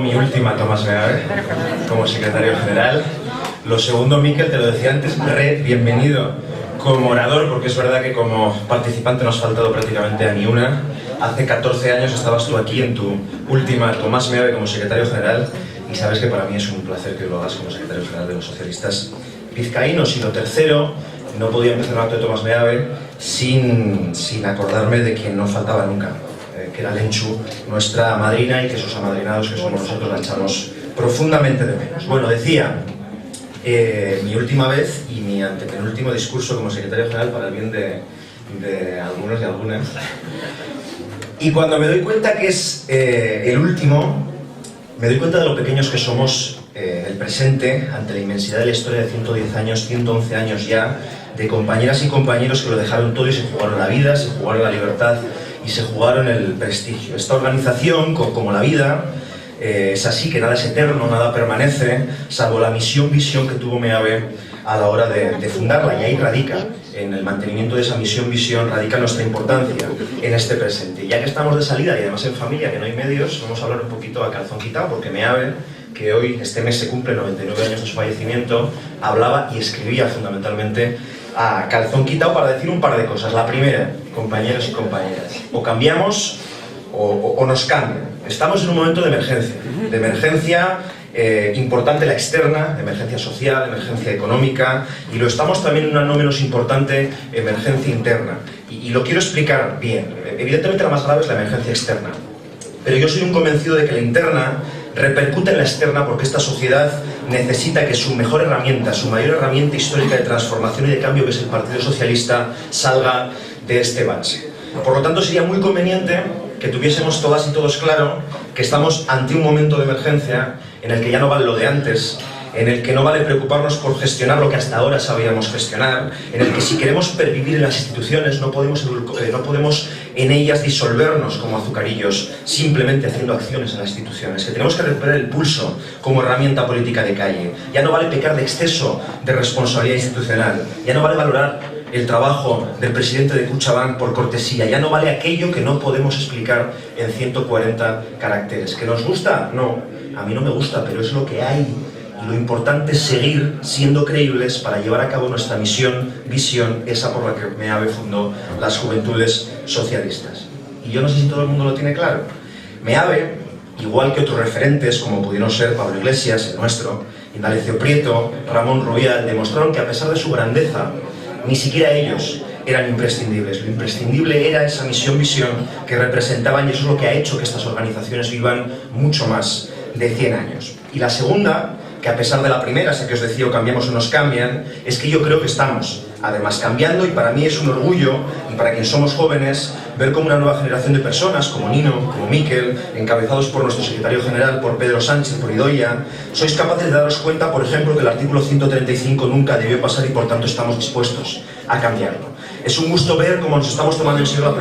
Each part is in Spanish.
Mi última Tomás Meave como secretario general. Lo segundo, Miquel, te lo decía antes, bienvenido como orador, porque es verdad que como participante no has faltado prácticamente a ni una. Hace 14 años estabas tú aquí en tu última Tomás Meave como secretario general y sabes que para mí es un placer que lo hagas como secretario general de los socialistas vizcaínos. Y lo tercero, no podía empezar el acto de Tomás Meave sin acordarme de quien no faltaba nunca, que era Lenchu, nuestra madrina, y que sus amadrinados, que somos nosotros, la echamos profundamente de menos. Bueno, decía, mi última vez y mi antepenúltimo discurso como secretario general para el bien de algunos y algunas. Y cuando me doy cuenta que es el último, me doy cuenta de lo pequeños que somos el presente ante la inmensidad de la historia de 110 años, 111 años ya, de compañeras y compañeros que lo dejaron todo y se jugaron la vida, se jugaron la libertad y se jugaron el prestigio. Esta organización, como la vida, es así, que nada es eterno, nada permanece, salvo la misión-visión que tuvo Meave a la hora de fundarla. Y ahí radica, en el mantenimiento de esa misión-visión, radica nuestra importancia en este presente. Y ya que estamos de salida y además en familia, que no hay medios, vamos a hablar un poquito a calzón quitado, porque Meave, que hoy, este mes, se cumple 99 años de su fallecimiento, hablaba y escribía fundamentalmente a calzón quitado para decir un par de cosas. La primera, compañeros y compañeras, o cambiamos o nos cambian. Estamos en un momento de emergencia importante la externa, emergencia social, emergencia económica, y lo estamos también en una no menos importante emergencia interna. Y lo quiero explicar bien. Evidentemente la más grave es la emergencia externa, pero yo soy un convencido de que la interna repercute en la externa, porque esta sociedad necesita que su mejor herramienta, su mayor herramienta histórica de transformación y de cambio, que es el Partido Socialista, salga de este bache. Por lo tanto, sería muy conveniente que tuviésemos todas y todos claro que estamos ante un momento de emergencia en el que ya no vale lo de antes, en el que no vale preocuparnos por gestionar lo que hasta ahora sabíamos gestionar, en el que si queremos pervivir en las instituciones no podemos en ellas disolvernos como azucarillos simplemente haciendo acciones en las instituciones, que tenemos que recuperar el pulso como herramienta política de calle. Ya no vale pecar de exceso de responsabilidad institucional, ya no vale valorar el trabajo del presidente de Kutxabank por cortesía, ya no vale aquello que no podemos explicar en 140 caracteres. ¿Que nos gusta? No, a mí no me gusta, pero es lo que hay. Y lo importante es seguir siendo creíbles para llevar a cabo nuestra misión-visión, esa por la que Meave fundó las Juventudes Socialistas. Y yo no sé si todo el mundo lo tiene claro. Meave, igual que otros referentes, como pudieron ser Pablo Iglesias, el nuestro, Indalecio Prieto, Ramón Rubial, demostraron que a pesar de su grandeza, ni siquiera ellos eran imprescindibles. Lo imprescindible era esa misión-visión que representaban, y eso es lo que ha hecho que estas organizaciones vivan mucho más de 100 años. Y la segunda, que a pesar de la primera, esa que os decía, o cambiamos o nos cambian, es que yo creo que estamos además cambiando, y para mí es un orgullo, y para quienes somos jóvenes, ver cómo una nueva generación de personas, como Nino, como Miquel, encabezados por nuestro secretario general, por Pedro Sánchez, por Idoia, sois capaces de daros cuenta, por ejemplo, que el artículo 135 nunca debió pasar y por tanto estamos dispuestos a cambiarlo. Es un gusto ver cómo nos estamos tomando en serio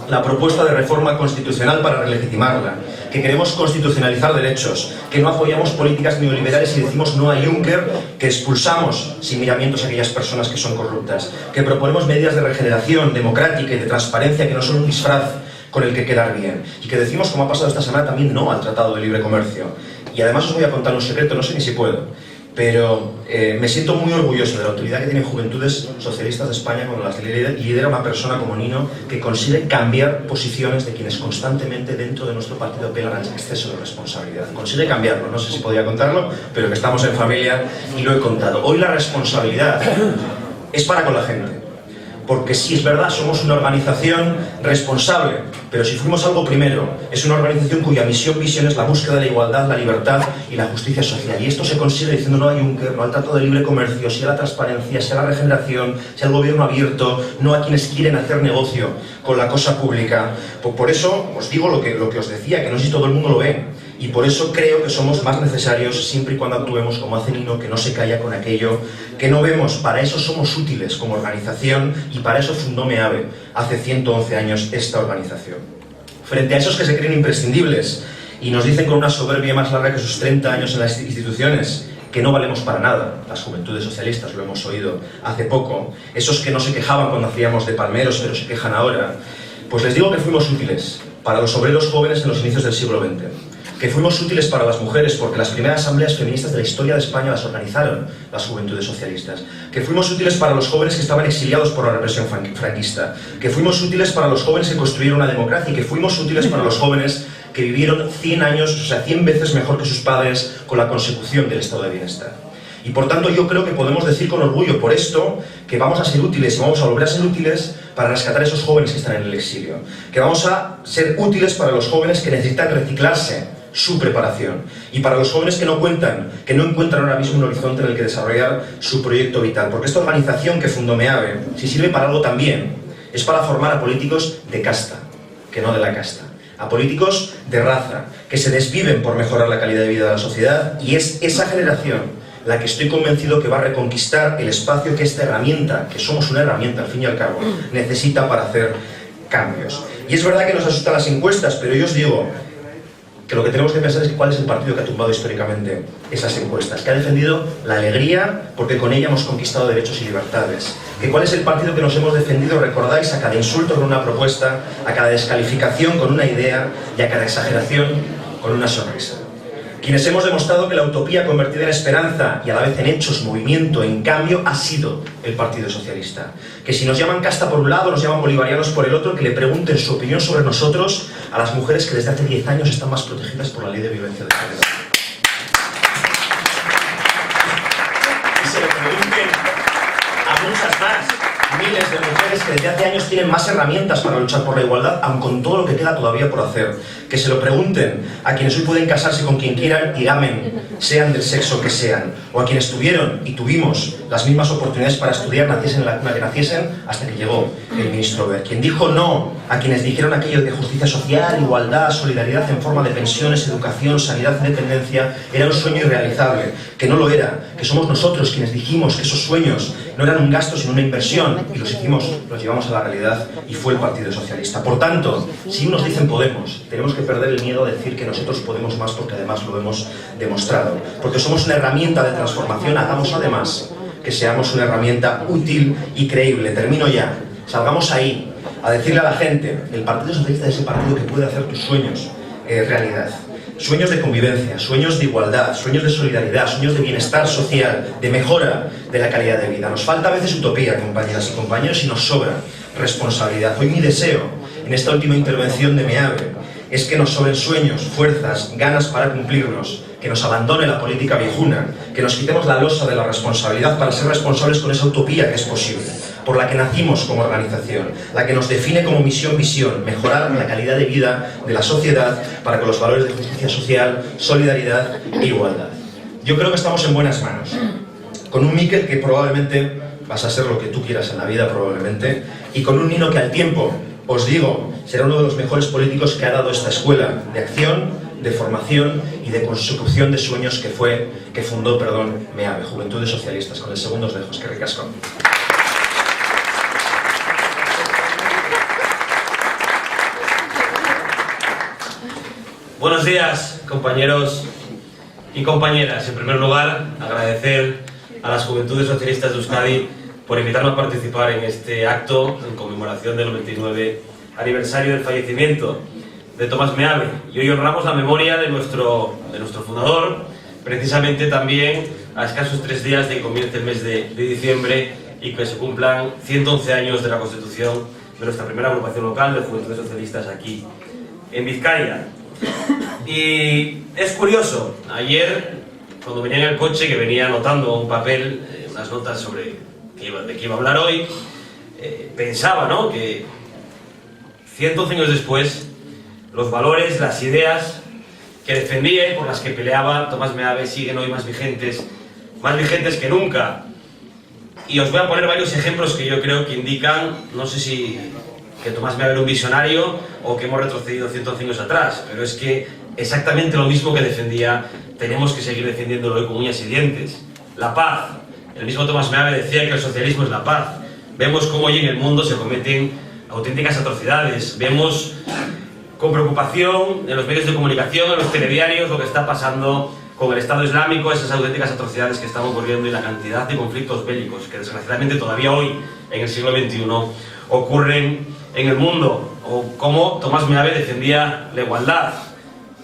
la propuesta de reforma constitucional para relegitimarla, que queremos constitucionalizar derechos, que no apoyamos políticas neoliberales y decimos no a Juncker, que expulsamos sin miramientos a aquellas personas que son corruptas, que proponemos medidas de regeneración democrática y de transparencia que no son un disfraz con el que quedar bien, y que decimos, como ha pasado esta semana, también no al Tratado de Libre Comercio. Y además os voy a contar un secreto, no sé ni si puedo, pero me siento muy orgulloso de la autoridad que tienen Juventudes Socialistas de España cuando las lidera una persona como Nino, que consigue cambiar posiciones de quienes constantemente dentro de nuestro partido apelan al exceso de responsabilidad. Consigue cambiarlo, no sé si podía contarlo, pero que estamos en familia y lo he contado. Hoy la responsabilidad es para con la gente, porque sí, es verdad, somos una organización responsable, pero si fuimos algo primero, es una organización cuya misión-visión es la búsqueda de la igualdad, la libertad y la justicia social. Y esto se consigue diciendo no a Juncker, no al Tratado de Libre Comercio, sí a la transparencia, sí a la regeneración, sí al gobierno abierto, no a quienes quieren hacer negocio con la cosa pública. Por eso os digo lo que os decía, que no sé si todo el mundo lo ve. Y por eso creo que somos más necesarios siempre y cuando actuemos como hace Nino, que no se calla con aquello que no vemos. Para eso somos útiles como organización, y para eso fundó Meave hace 111 años esta organización. Frente a esos que se creen imprescindibles y nos dicen con una soberbia más larga que sus 30 años en las instituciones que no valemos para nada, las Juventudes Socialistas, lo hemos oído hace poco, esos que no se quejaban cuando hacíamos de palmeros pero se quejan ahora, pues les digo que fuimos útiles para los obreros jóvenes en los inicios del siglo XX. que fuimos útiles para las mujeres porque las primeras asambleas feministas de la historia de España las organizaron las juventudes socialistas, que fuimos útiles para los jóvenes que estaban exiliados por la represión franquista, que fuimos útiles para los jóvenes que construyeron una democracia y que fuimos útiles para los jóvenes que vivieron 100 años, o sea, 100 veces mejor que sus padres con la consecución del estado de bienestar. Y por tanto yo creo que podemos decir con orgullo por esto que vamos a ser útiles y vamos a volver a ser útiles para rescatar a esos jóvenes que están en el exilio, que vamos a ser útiles para los jóvenes que necesitan reciclarse su preparación y para los jóvenes que no encuentran ahora mismo un horizonte en el que desarrollar su proyecto vital, porque esta organización que fundó MEAVE, si sirve para algo también, es para formar a políticos de casta, que no de la casta, a políticos de raza, que se desviven por mejorar la calidad de vida de la sociedad, y es esa generación la que estoy convencido que va a reconquistar el espacio que esta herramienta, que somos una herramienta al fin y al cabo, necesita para hacer cambios. Y es verdad que nos asustan las encuestas, pero yo os digo que lo que tenemos que pensar es cuál es el partido que ha tumbado históricamente esas encuestas, que ha defendido la alegría porque con ella hemos conquistado derechos y libertades, que cuál es el partido que nos hemos defendido, recordáis, a cada insulto con una propuesta, a cada descalificación con una idea y a cada exageración con una sonrisa. Quienes hemos demostrado que la utopía convertida en esperanza y a la vez en hechos, movimiento, en cambio, ha sido el Partido Socialista. Que si nos llaman casta por un lado, nos llaman bolivarianos por el otro, que le pregunten su opinión sobre nosotros a las mujeres que desde hace 10 años están más protegidas por la ley de violencia de género. Y se lo pregunten a muchas más, miles de mujeres que desde hace años tienen más herramientas para luchar por la igualdad, aun con todo lo que queda todavía por hacer. Que se lo pregunten a quienes hoy pueden casarse con quien quieran y amen, sean del sexo que sean, o a quienes tuvieron y tuvimos las mismas oportunidades para estudiar, naciesen la que naciesen, hasta que llegó el ministro Wert. Quien dijo no a quienes dijeron aquello de justicia social, igualdad, solidaridad en forma de pensiones, educación, sanidad y dependencia, era un sueño irrealizable, que no lo era, que somos nosotros quienes dijimos que esos sueños no eran un gasto sino una inversión, y los llevamos a la realidad, y fue el Partido Socialista. Por tanto, si unos dicen podemos, tenemos que perder el miedo a decir que nosotros podemos más, porque además lo hemos demostrado, porque somos una herramienta de transformación. Hagamos además que seamos una herramienta útil y creíble. Termino ya. Salgamos ahí a decirle a la gente: el Partido Socialista es ese partido que puede hacer tus sueños realidad. Sueños de convivencia, sueños de igualdad, sueños de solidaridad, sueños de bienestar social, de mejora de la calidad de vida. Nos falta a veces utopía, compañeras y compañeros, y nos sobra responsabilidad. Hoy mi deseo, en esta última intervención de MEAVE, es que nos sobren sueños, fuerzas, ganas para cumplirnos, que nos abandone la política viejuna, que nos quitemos la losa de la responsabilidad para ser responsables con esa utopía que es posible, por la que nacimos como organización, la que nos define como misión, mejorar la calidad de vida de la sociedad para con los valores de justicia social, solidaridad e igualdad. Yo creo que estamos en buenas manos, con un Mikel que probablemente vas a ser lo que tú quieras en la vida, probablemente, y con un Nino que al tiempo, os digo, será uno de los mejores políticos que ha dado esta escuela de acción, de formación y de consecución de sueños que fundó MEAVE, Juventudes Socialistas. Con el segundo os dejo, es que ricasco. Buenos días, compañeros y compañeras. En primer lugar, agradecer a las Juventudes Socialistas de Euskadi por invitarme a participar en este acto en conmemoración del 99 aniversario del fallecimiento de Tomás MEAVE. Y hoy honramos la memoria de nuestro fundador, precisamente también a escasos 3 días de que comience el mes de diciembre y que se cumplan 111 años de la constitución de nuestra primera agrupación local de Juventudes Socialistas aquí en Vizcaya. Y es curioso, ayer cuando venía en el coche, que venía anotando un papel, unas notas sobre de qué iba a hablar hoy, pensaba, ¿no?, que 111 años después los valores, las ideas que defendía y por las que peleaba Tomás MEAVE siguen hoy más vigentes que nunca. Y os voy a poner varios ejemplos que yo creo que indican, no sé si que Tomás MEAVE era un visionario o que hemos retrocedido 111 años atrás, pero es que exactamente lo mismo que defendía tenemos que seguir defendiéndolo hoy con uñas y dientes. La paz. El mismo Tomás MEAVE decía que el socialismo es la paz. Vemos cómo hoy en el mundo se cometen auténticas atrocidades. Vemos con preocupación en los medios de comunicación, en los telediarios, lo que está pasando con el Estado Islámico, esas auténticas atrocidades que están ocurriendo y la cantidad de conflictos bélicos que desgraciadamente todavía hoy, en el siglo XXI, ocurren en el mundo. O cómo Tomás MEAVE defendía la igualdad.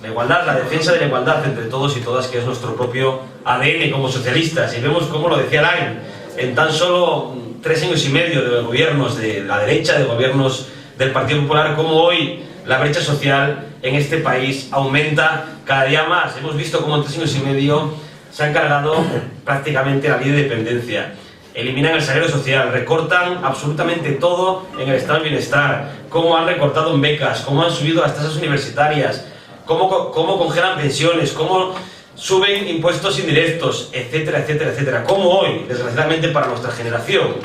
La igualdad, la defensa de la igualdad entre todos y todas, que es nuestro propio ADN como socialistas. Y vemos cómo, lo decía Alain, en tan solo 3 años y medio de gobiernos de la derecha, de gobiernos del Partido Popular, cómo hoy la brecha social en este país aumenta cada día más. Hemos visto cómo en 3 años y medio se han cargado prácticamente la ley de dependencia. Eliminan el salario social, recortan absolutamente todo en el estado del bienestar, cómo han recortado en becas, cómo han subido las tasas universitarias, cómo congelan pensiones, cómo suben impuestos indirectos, etcétera, etcétera, etcétera. Cómo hoy, desgraciadamente para nuestra generación,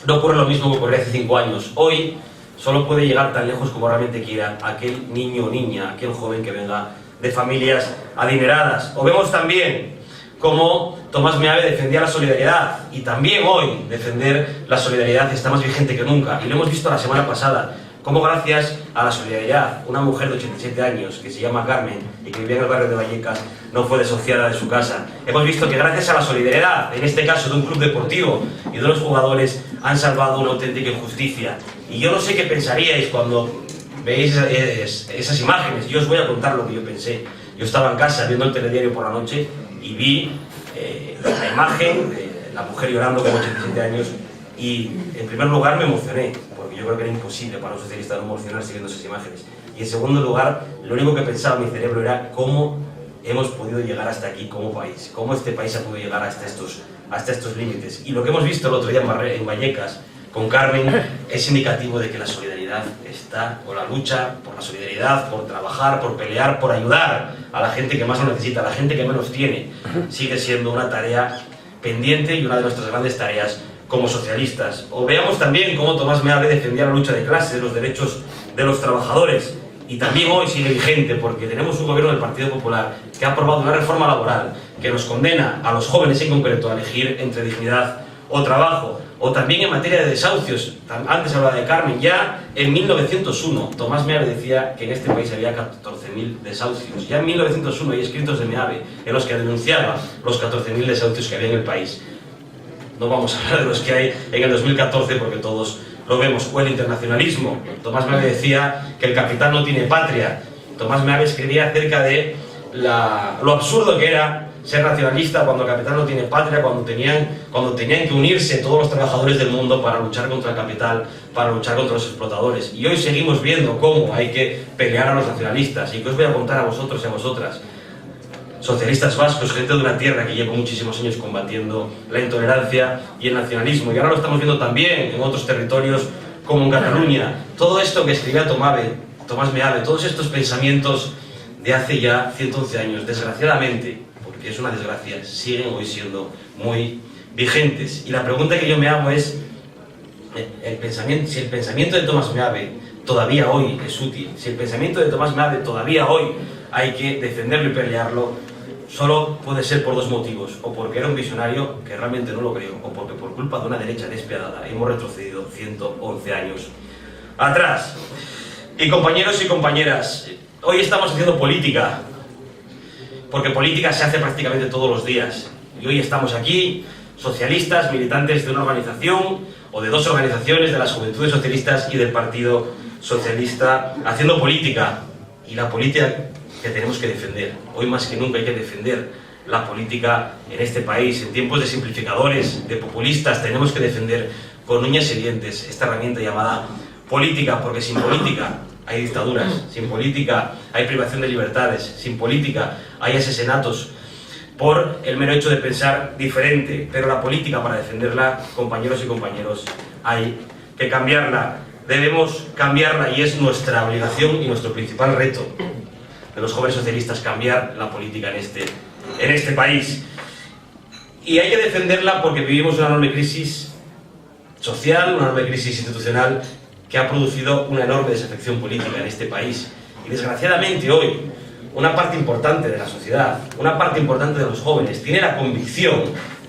no ocurre lo mismo que ocurría hace 5 años. Hoy solo puede llegar tan lejos como realmente quiera aquel niño o niña, aquel joven que venga de familias adineradas. O vemos también cómo Tomás Meave defendía la solidaridad, y también hoy defender la solidaridad está más vigente que nunca, y lo hemos visto la semana pasada, cómo gracias a la solidaridad, una mujer de 87 años que se llama Carmen y que vivía en el barrio de Vallecas no fue desociada de su casa. Hemos visto que gracias a la solidaridad, en este caso de un club deportivo y de los jugadores, han salvado una auténtica injusticia. Y yo no sé qué pensaríais cuando veis esas imágenes. Yo os voy a contar lo que yo pensé. Yo estaba en casa viendo el telediario por la noche y vi la imagen de la mujer llorando con 87 años y en primer lugar me emocioné, porque yo creo que era imposible para un socialista no emocionarse viendo esas imágenes. Y en segundo lugar, lo único que pensaba en mi cerebro era cómo hemos podido llegar hasta aquí como país, cómo este país ha podido llegar hasta estos límites. Y lo que hemos visto el otro día en Vallecas con Carmen es indicativo de que la solidaridad está, o la lucha por la solidaridad, por trabajar, por pelear, por ayudar a la gente que más lo necesita, a la gente que menos tiene, sigue siendo una tarea pendiente y una de nuestras grandes tareas como socialistas. O veamos también cómo Tomás Meave defendía la lucha de clases, los derechos de los trabajadores, y también hoy sigue vigente, porque tenemos un gobierno del Partido Popular que ha aprobado una reforma laboral que nos condena a los jóvenes en concreto a elegir entre dignidad o trabajo. O también en materia de desahucios, antes hablaba de Carmen, ya en 1901 Tomás Meave decía que en este país había 14.000 desahucios. Ya en 1901 hay escritos de Meave en los que denunciaba los 14.000 desahucios que había en el país. No vamos a hablar de los que hay en el 2014 porque todos lo vemos. O el internacionalismo. Tomás Meave decía que el capital no tiene patria. Tomás Meave escribía acerca de lo absurdo que era ser nacionalista cuando el capital no tiene patria, cuando tenían que unirse todos los trabajadores del mundo para luchar contra el capital, para luchar contra los explotadores. Y hoy seguimos viendo cómo hay que pelear a los nacionalistas. Y que os voy a contar a vosotros y a vosotras, socialistas vascos, gente de una tierra que lleva muchísimos años combatiendo la intolerancia y el nacionalismo. Y ahora lo estamos viendo también en otros territorios como en Cataluña. Todo esto que escribía Tomás Meave, todos estos pensamientos de hace ya 111 años, desgraciadamente, porque es una desgracia, siguen hoy siendo muy vigentes. Y la pregunta que yo me hago es, si el pensamiento de Tomás Meave todavía hoy es útil, si el pensamiento de Tomás Meave todavía hoy hay que defenderlo y pelearlo, solo puede ser por 2 motivos: o porque era un visionario, que realmente no lo creo, o porque por culpa de una derecha despiadada hemos retrocedido 111 años atrás. Y compañeros y compañeras, hoy estamos haciendo política, porque política se hace prácticamente todos los días. Y hoy estamos aquí, socialistas, militantes de una organización o de 2 organizaciones, de las Juventudes Socialistas y del Partido Socialista, haciendo política. Y la política que tenemos que defender. Hoy más que nunca hay que defender la política en este país. En tiempos de simplificadores, de populistas, tenemos que defender con uñas y dientes esta herramienta llamada política, porque sin política hay dictaduras, sin política hay privación de libertades, sin política hay asesinatos por el mero hecho de pensar diferente. Pero la política, para defenderla, compañeros y compañeros, hay que cambiarla. Debemos cambiarla y es nuestra obligación y nuestro principal reto de los jóvenes socialistas, cambiar la política en este país. Y hay que defenderla porque vivimos una enorme crisis social, una enorme crisis institucional que ha producido una enorme desafección política en este país. Y desgraciadamente hoy una parte importante de la sociedad, una parte importante de los jóvenes, tiene la convicción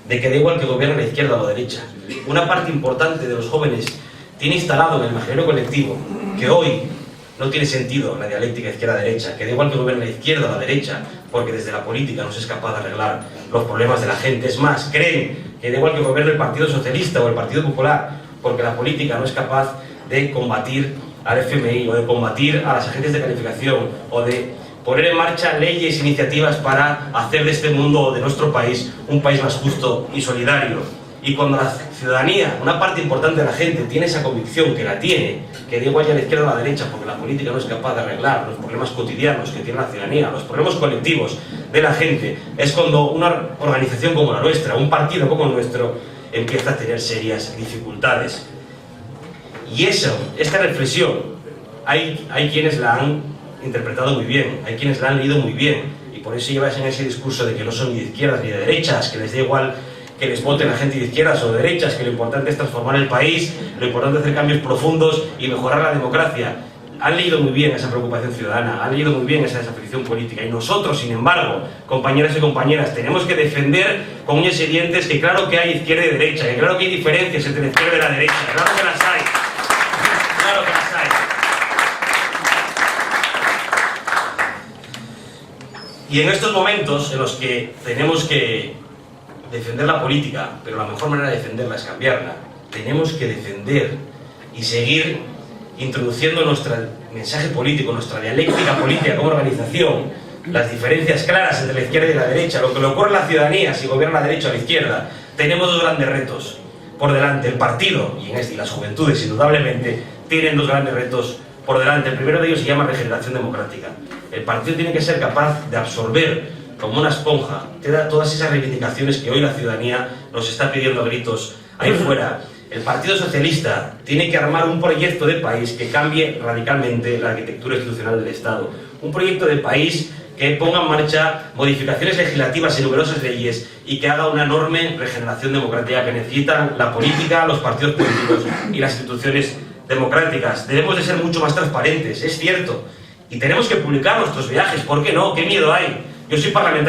de que da igual que gobierne la izquierda o la derecha. Una parte importante de los jóvenes tiene instalado en el imaginario colectivo que hoy no tiene sentido la dialéctica izquierda-derecha, que da igual que gobierne la izquierda o la derecha, porque desde la política no se es capaz de arreglar los problemas de la gente. Es más, creen que da igual que gobierne el Partido Socialista o el Partido Popular, porque la política no es capaz de combatir al FMI o de combatir a las agencias de calificación o de poner en marcha leyes e iniciativas para hacer de este mundo, de nuestro país, un país más justo y solidario. Y cuando la ciudadanía, una parte importante de la gente, tiene esa convicción, que la tiene, que da igual ya a la izquierda o a la derecha, porque la política no es capaz de arreglar los problemas cotidianos que tiene la ciudadanía, los problemas colectivos de la gente, es cuando una organización como la nuestra, un partido como el nuestro, empieza a tener serias dificultades. Y esta reflexión, hay quienes la han interpretado muy bien, hay quienes la han leído muy bien, y por eso llevas en ese discurso de que no son ni de izquierdas ni de derechas, que les da igual que les voten a gente de izquierdas o de derechas, que lo importante es transformar el país, lo importante es hacer cambios profundos y mejorar la democracia. Han leído muy bien esa preocupación ciudadana, han leído muy bien esa desafección política, y nosotros, sin embargo, compañeras y compañeras, tenemos que defender con uñas y dientes que claro que hay izquierda y derecha, que claro que hay diferencias entre la izquierda y la derecha, claro que las hay, claro que las hay. Y en estos momentos en los que tenemos que defender la política, pero la mejor manera de defenderla es cambiarla, tenemos que defender y seguir introduciendo nuestro mensaje político, nuestra dialéctica política como organización, las diferencias claras entre la izquierda y la derecha, lo que le ocurre a la ciudadanía si gobierna la derecha o la izquierda. Tenemos dos grandes retos por delante. El partido y las juventudes, indudablemente, tienen dos grandes retos por delante. El primero de ellos se llama regeneración democrática. El partido tiene que ser capaz de absorber como una esponja todas esas reivindicaciones que hoy la ciudadanía nos está pidiendo a gritos ahí fuera. El Partido Socialista tiene que armar un proyecto de país que cambie radicalmente la arquitectura institucional del Estado. Un proyecto de país que ponga en marcha modificaciones legislativas en numerosas leyes y que haga una enorme regeneración democrática que necesitan la política, los partidos políticos y las instituciones democráticas. Debemos de ser mucho más transparentes, es cierto. Y tenemos que publicar nuestros viajes, ¿por qué no? ¿Qué miedo hay? Yo soy parlamentario